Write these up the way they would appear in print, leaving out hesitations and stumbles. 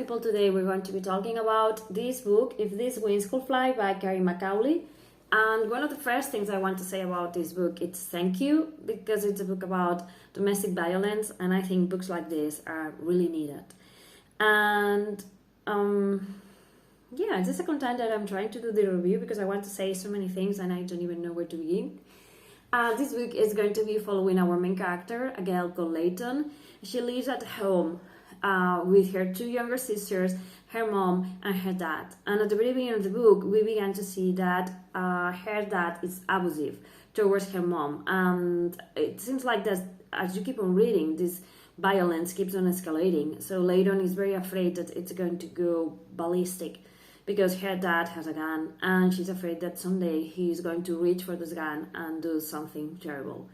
people. Today we're going to be talking about this book, If These Wings Could Fly by Kyrie McCauley. And one of the first things I want to say about this book is thank you, because it's a book about domestic violence, and I think books like this are really needed. And it's the second time that I'm trying to do the review because I want to say so many things and I don't even know where to begin. This book is going to be following our main character, a girl called Leighton. She lives at home with her two younger sisters, her mom and her dad. And at the very beginning of the book, we began to see that her dad is abusive towards her mom. And it seems like that as you keep on reading, this violence keeps on escalating. So Leighton is very afraid that it's going to go ballistic because her dad has a gun and she's afraid that someday he's going to reach for this gun and do something terrible.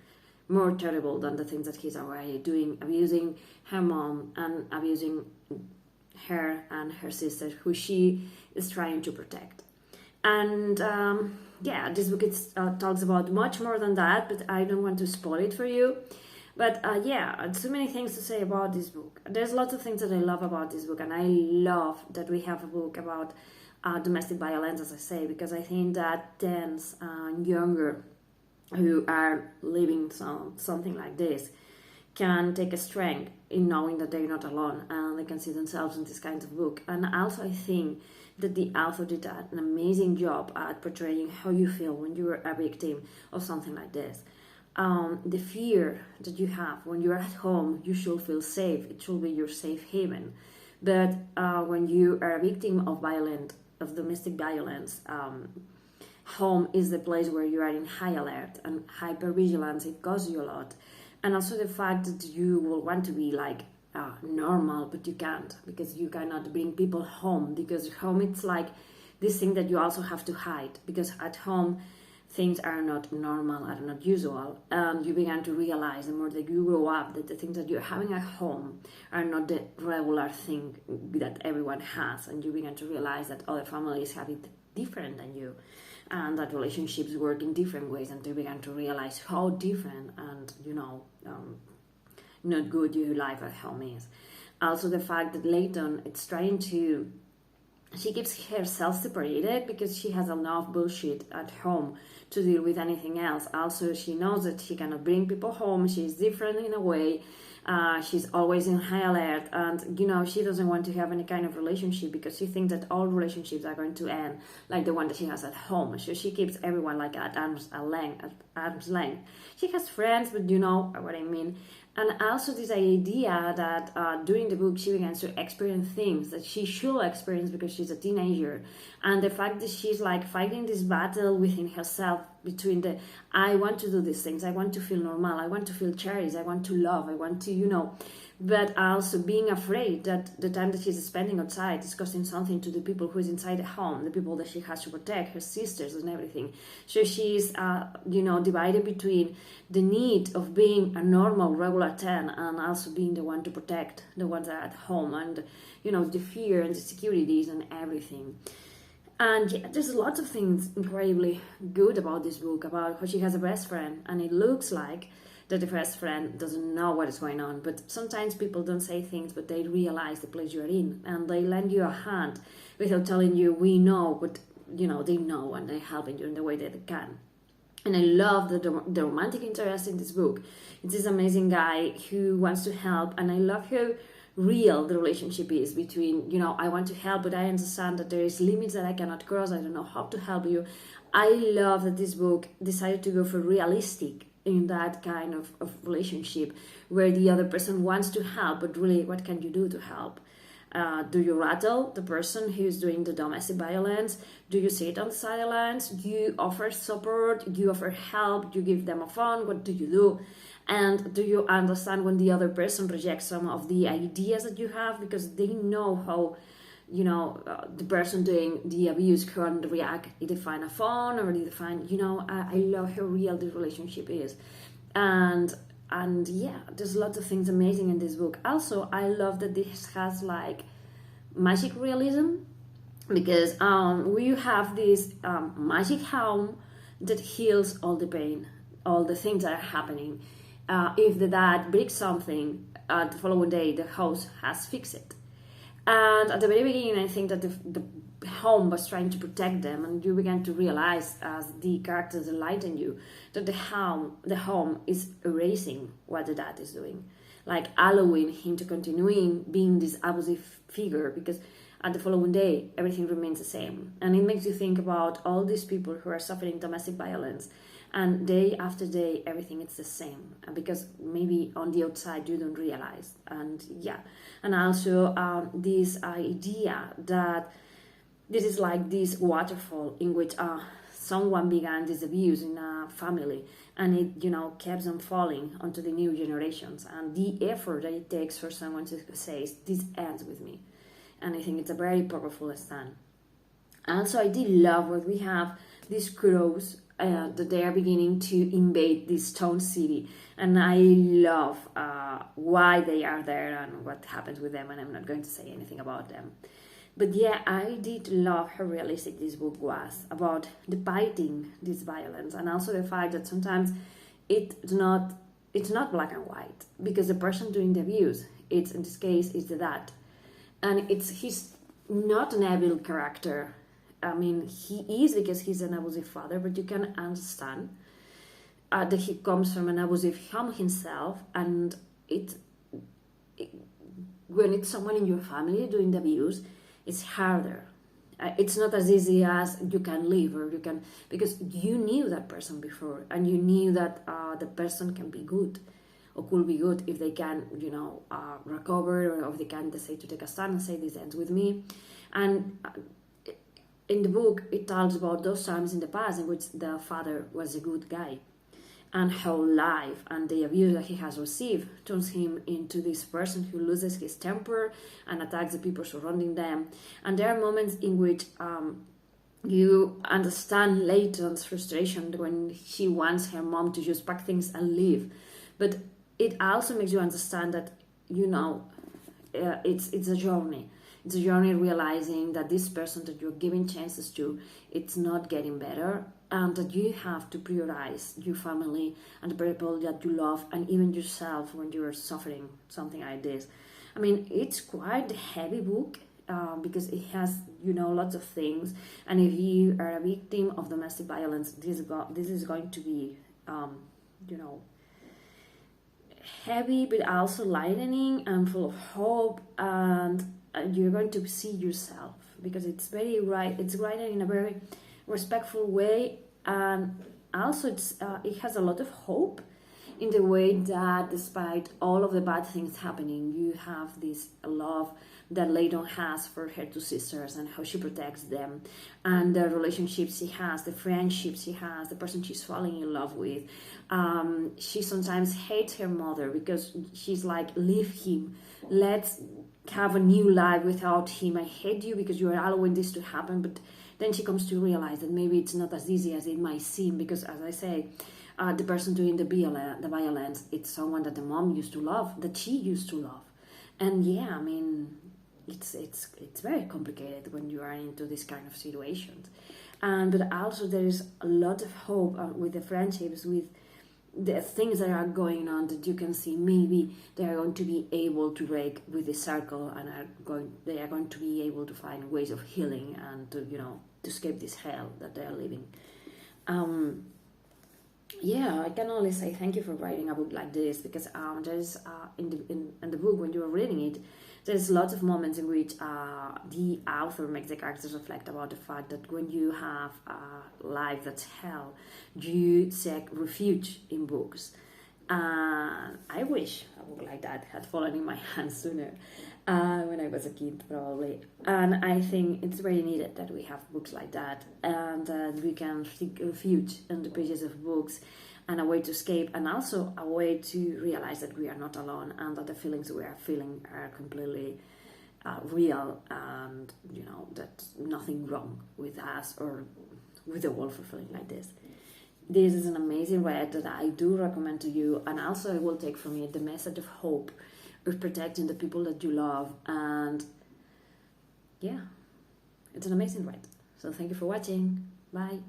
More terrible than the things that he's already doing, abusing her mom and abusing her and her sister, who she is trying to protect. And this book talks about much more than that, but I don't want to spoil it for you. But so many things to say about this book. There's lots of things that I love about this book, and I love that we have a book about domestic violence, as I say, because I think that teens and younger who are living something like this can take a strength in knowing that they're not alone and they can see themselves in this kind of book. And also I think that the author did an amazing job at portraying how you feel when you are a victim of something like this. The fear that you have when you're at home, you should feel safe. It should be your safe haven. But when you are a victim of domestic violence, home is the place where you are in high alert and hypervigilance. It costs you a lot. And also the fact that you will want to be like normal, but you can't, because you cannot bring people home, because home it's like this thing that you also have to hide, because at home things are not normal, are not usual. And you begin to realize the more that you grow up that the things that you're having at home are not the regular thing that everyone has. And you begin to realize that other families have it different than you, and that relationships work in different ways, and you begin to realize how different and not good your life at home is. Also the fact that Leighton she keeps herself separated because she has enough bullshit at home to deal with anything else. Also, she knows that she cannot bring people home. She's different in a way. She's always in high alert, and she doesn't want to have any kind of relationship because she thinks that all relationships are going to end like the one that she has at home. So she keeps everyone like at arm's length. She has friends, but you know what I mean. And also this idea that during the book she begins to experience things that she should experience because she's a teenager. And the fact that she's like fighting this battle within herself between I want to do these things, I want to feel normal, I want to feel cherished, I want to love, I want to, but also being afraid that the time that she's spending outside is causing something to the people who is inside the home, the people that she has to protect, her sisters and everything. So she's, divided between the need of being a normal, regular 10 and also being the one to protect the ones that are at home, and, the fear and the securities and everything. And there's lots of things incredibly good about this book, about how she has a best friend, and it looks like that the best friend doesn't know what is going on. But sometimes people don't say things, but they realize the place you're in, and they lend you a hand without telling you, we know, but they know, and they're helping you in the way that they can. And I love the romantic interest in this book. It's this amazing guy who wants to help, and I love how real the relationship is between, I want to help, but I understand that there is limits that I cannot cross. I don't know how to help you. I love that this book decided to go for realistic in that kind of relationship where the other person wants to help, but really, what can you do to help? Do you rattle the person who's doing the domestic violence? Do you sit on the sidelines? Do you offer support? Do you offer help? Do you give them a phone? What do you do? And do you understand when the other person rejects some of the ideas that you have, because they know how, the person doing the abuse can react if they find a phone or if they find, I love how real the relationship is. And there's lots of things amazing in this book. Also, I love that this has like magic realism, because we have this magic home that heals all the pain, all the things that are happening. If the dad breaks something, the following day the house has fixed it. And at the very beginning, I think that the home was trying to protect them, and you began to realize as the characters enlighten you that the home is erasing what the dad is doing, like allowing him to continue being this abusive figure, because at the following day everything remains the same. And it makes you think about all these people who are suffering domestic violence, and day after day everything is the same, because maybe on the outside you don't realize. And yeah, and also this idea that this is like this waterfall in which someone began this abuse in a family, and it, you know, keeps on falling onto the new generations, and the effort that it takes for someone to say this ends with me. And I think it's a very powerful stand. And so I did love what we have these crows that they are beginning to invade this stone city, and I love why they are there and what happens with them, and I'm not going to say anything about them. But yeah, I did love how realistic this book was about depicting this violence, and also the fact that sometimes it's not black and white, because the person doing the abuse, it's in this case is the dad, and he's not an evil character. I mean, he is, because he's an abusive father, but you can understand that he comes from an abusive home himself, and when it's someone in your family doing the abuse, it's harder. It's not as easy as you can leave, or you can, because you knew that person before, and you knew that the person can be good, or could be good if they can, you know, recover, or if they can decide to take a stand and say this ends with me. And in the book, it talks about those times in the past in which the father was a good guy, and how life and the abuse that he has received turns him into this person who loses his temper and attacks the people surrounding them. And there are moments in which you understand Leighton's frustration when she wants her mom to just pack things and leave. But it also makes you understand that, you know, it's a journey. It's a journey realizing that this person that you're giving chances to, it's not getting better, and that you have to prioritize your family and the people that you love, and even yourself when you're suffering something like this. I mean, it's quite a heavy book because it has, you know, lots of things. And if you are a victim of domestic violence, this is going to be, you know, heavy, but also lightening and full of hope, and you're going to see yourself, because it's written in a very respectful way, and also it has a lot of hope in the way that despite all of the bad things happening, you have this love that Leighton has for her two sisters, and how she protects them, and the relationships she has, the friendships she has, the person she's falling in love with. She sometimes hates her mother because she's like, leave him, let's have a new life without him. I hate you because you are allowing this to happen. But then she comes to realize that maybe it's not as easy as it might seem, because, as I say, the person doing the violence, it's someone that the mom used to love, that she used to love. And yeah, I mean, it's very complicated when you are into this kind of situations. But also there is a lot of hope with the friendships, with the things that are going on, that you can see maybe they are going to be able to break with the circle, and they are going to be able to find ways of healing and to, you know, to escape this hell that they are living. Yeah, I can only say thank you for writing a book like this, because there's in the book, when you are reading it, there's lots of moments in which the author makes the characters reflect about the fact that when you have a life that's hell, you seek refuge in books. I wish a book like that had fallen in my hands sooner, when I was a kid, probably. And I think it's very needed that we have books like that, and that we can seek refuge in the pages of books, and a way to escape, and also a way to realize that we are not alone, and that the feelings we are feeling are completely real, and, you know, that's nothing wrong with us or with the world for feeling like this. This is an amazing read that I do recommend to you, and also I will take from it the message of hope, of protecting the people that you love, and yeah, it's an amazing read. So thank you for watching. Bye.